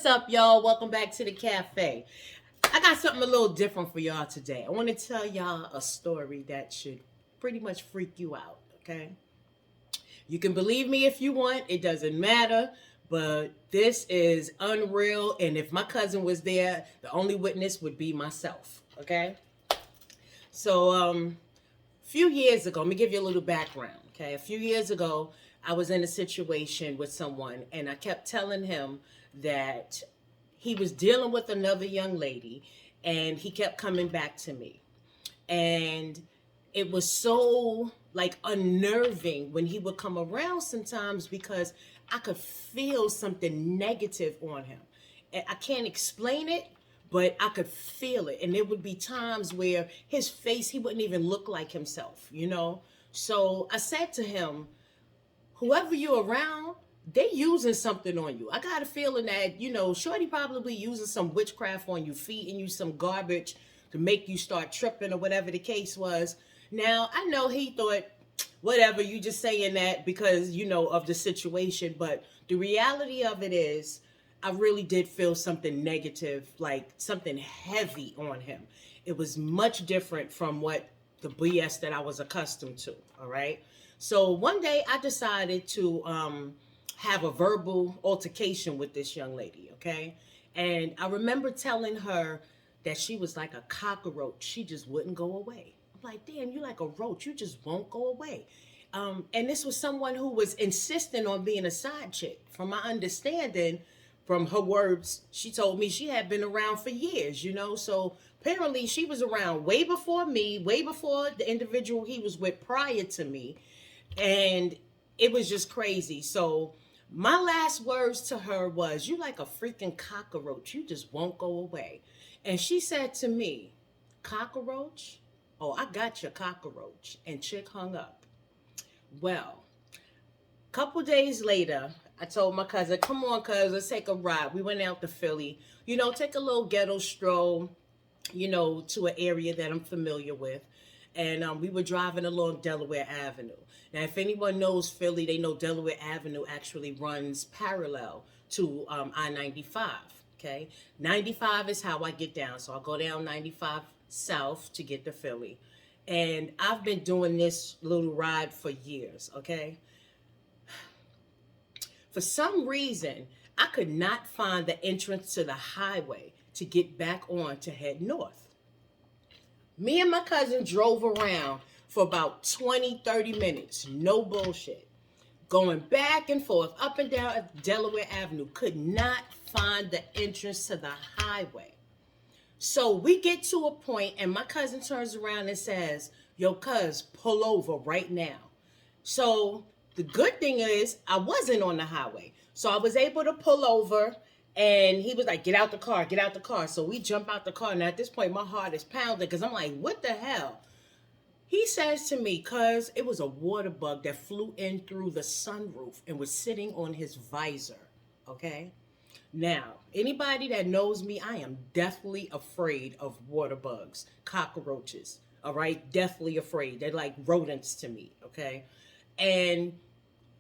What's up, y'all? Welcome back to the cafe. I got something a little different for y'all today. I want to tell y'all a story that should pretty much freak you out, okay? You can believe me if you want, it doesn't matter, but this is unreal. And if my cousin was there, the only witness would be myself, okay? So, a few years ago, let me give you a little background, okay? A few years ago, I was in a situation with someone, and I kept telling him that he was dealing with another young lady, and he kept coming back to me. And it was so like unnerving when he would come around sometimes because I could feel something negative on him. And I can't explain it, but I could feel it. And there would be times where his face, he wouldn't even look like himself. So I said to him, whoever you're around, they using something on you. I got a feeling that, Shorty probably using some witchcraft on you, feeding you some garbage to make you start tripping or whatever the case was. Now, I know he thought, whatever, you just saying that because, of the situation. But the reality of it is, I really did feel something negative, like something heavy on him. It was much different from what the BS that I was accustomed to, all right? So one day I decided to have a verbal altercation with this young lady, okay? And I remember telling her that she was like a cockroach. She just wouldn't go away. I'm like, damn, you like a roach. You just won't go away. And this was someone who was insisting on being a side chick. From my understanding, from her words, she told me she had been around for years. So apparently she was around way before me, way before the individual he was with prior to me. And it was just crazy. So my last words to her was, you like a freaking cockroach. You just won't go away. And she said to me, cockroach? Oh, I got your cockroach. And chick hung up. Well, a couple days later, I told my cousin, come on, cuz, let's take a ride. We went out to Philly, take a little ghetto stroll, to an area that I'm familiar with. And we were driving along Delaware Avenue. Now, if anyone knows Philly, they know Delaware Avenue actually runs parallel to I-95, okay? 95 is how I get down. So I'll go down 95 south to get to Philly. And I've been doing this little ride for years, okay? For some reason, I could not find the entrance to the highway to get back on to head north. Me and my cousin drove around for about 20, 30 minutes. No bullshit. Going back and forth, up and down Delaware Avenue. Could not find the entrance to the highway. So we get to a point and my cousin turns around and says, yo, cuz, pull over right now. So the good thing is I wasn't on the highway. So I was able to pull over. And he was like, get out the car, get out the car. So we jump out the car. Now, at this point, my heart is pounding because I'm like, what the hell? He says to me, cuz it was a water bug that flew in through the sunroof and was sitting on his visor, okay? Now, anybody that knows me, I am deathly afraid of water bugs, cockroaches, all right? Deathly afraid. They're like rodents to me, okay? And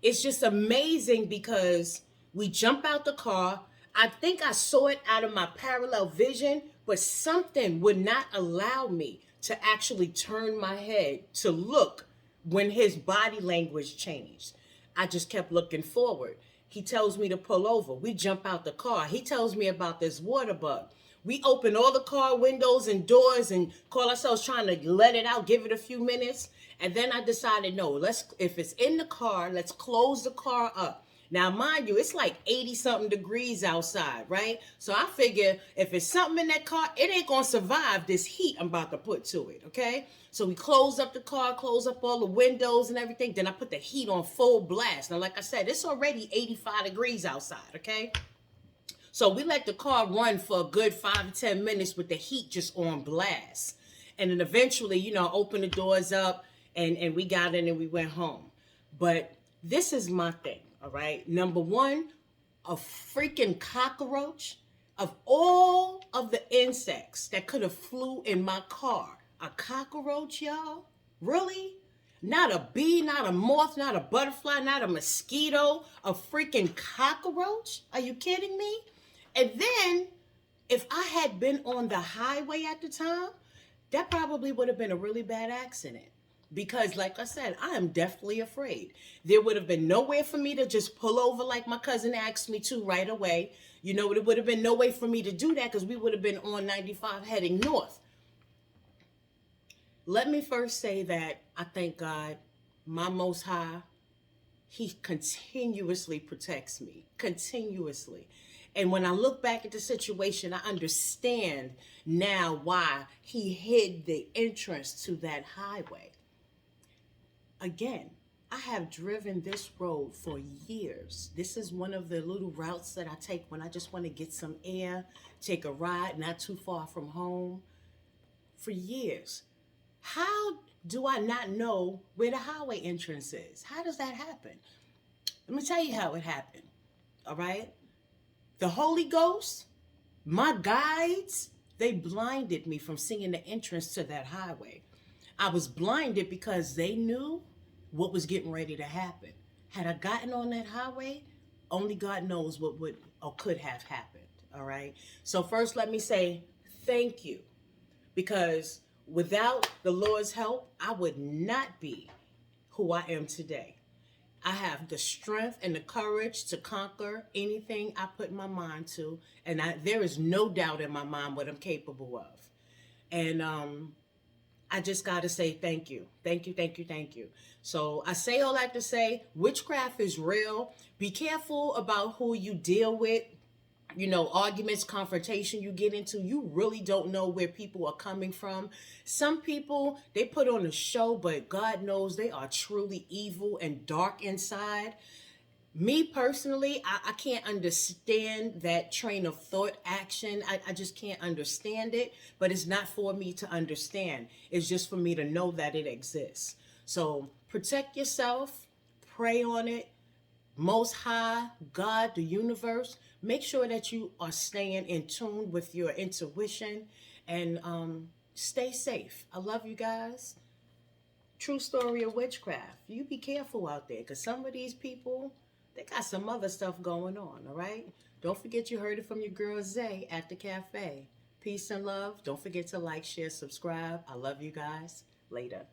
it's just amazing because we jump out the car. I think I saw it out of my parallel vision, but something would not allow me to actually turn my head to look when his body language changed. I just kept looking forward. He tells me to pull over. We jump out the car. He tells me about this water bug. We open all the car windows and doors and call ourselves trying to let it out, give it a few minutes. And then I decided, no, if it's in the car, let's close the car up. Now, mind you, it's like 80-something degrees outside, right? So I figure if it's something in that car, it ain't going to survive this heat I'm about to put to it, okay? So we close up the car, close up all the windows and everything. Then I put the heat on full blast. Now, like I said, it's already 85 degrees outside, okay? So we let the car run for a good 5 to 10 minutes with the heat just on blast. And then eventually, open the doors up and we got in and we went home. But this is my thing. All right. Number one, a freaking cockroach. Of all of the insects that could have flew in my car, a cockroach, y'all? Really? Not a bee, not a moth, not a butterfly, not a mosquito, a freaking cockroach? Are you kidding me? And then if I had been on the highway at the time, that probably would have been a really bad accident. Because, like I said, I am deathly afraid. There would have been nowhere for me to just pull over like my cousin asked me to right away. You know, there would have been no way for me to do that because we would have been on 95 heading north. Let me first say that I thank God, my Most High, He continuously protects me, continuously. And when I look back at the situation, I understand now why He hid the entrance to that highway. Again, I have driven this road for years. This is one of the little routes that I take when I just want to get some air, take a ride, not too far from home, for years. How do I not know where the highway entrance is? How does that happen? Let me tell you how it happened. All right? The Holy Ghost, my guides, they blinded me from seeing the entrance to that highway. I was blinded because they knew what was getting ready to happen. Had I gotten on that highway, only God knows what would or could have happened. All right? So first let me say thank you, because without the Lord's help, I would not be who I am today. I have the strength and the courage to conquer anything I put my mind to, and there is no doubt in my mind what I'm capable of. And I just got to say thank you. Thank you, thank you, thank you. So I say all that to say witchcraft is real. Be careful about who you deal with. You know, arguments, confrontation you get into, you really don't know where people are coming from. Some people, they put on a show, but God knows they are truly evil and dark inside. Me personally, I can't understand that train of thought action. I just can't understand it, but it's not for me to understand. It's just for me to know that it exists. So protect yourself, pray on it. Most High, God, the universe, make sure that you are staying in tune with your intuition, and stay safe. I love you guys. True story of witchcraft. You be careful out there, because some of these people, they got some other stuff going on, all right? Don't forget you heard it from your girl Zay at the cafe. Peace and love. Don't forget to like, share, subscribe. I love you guys. Later.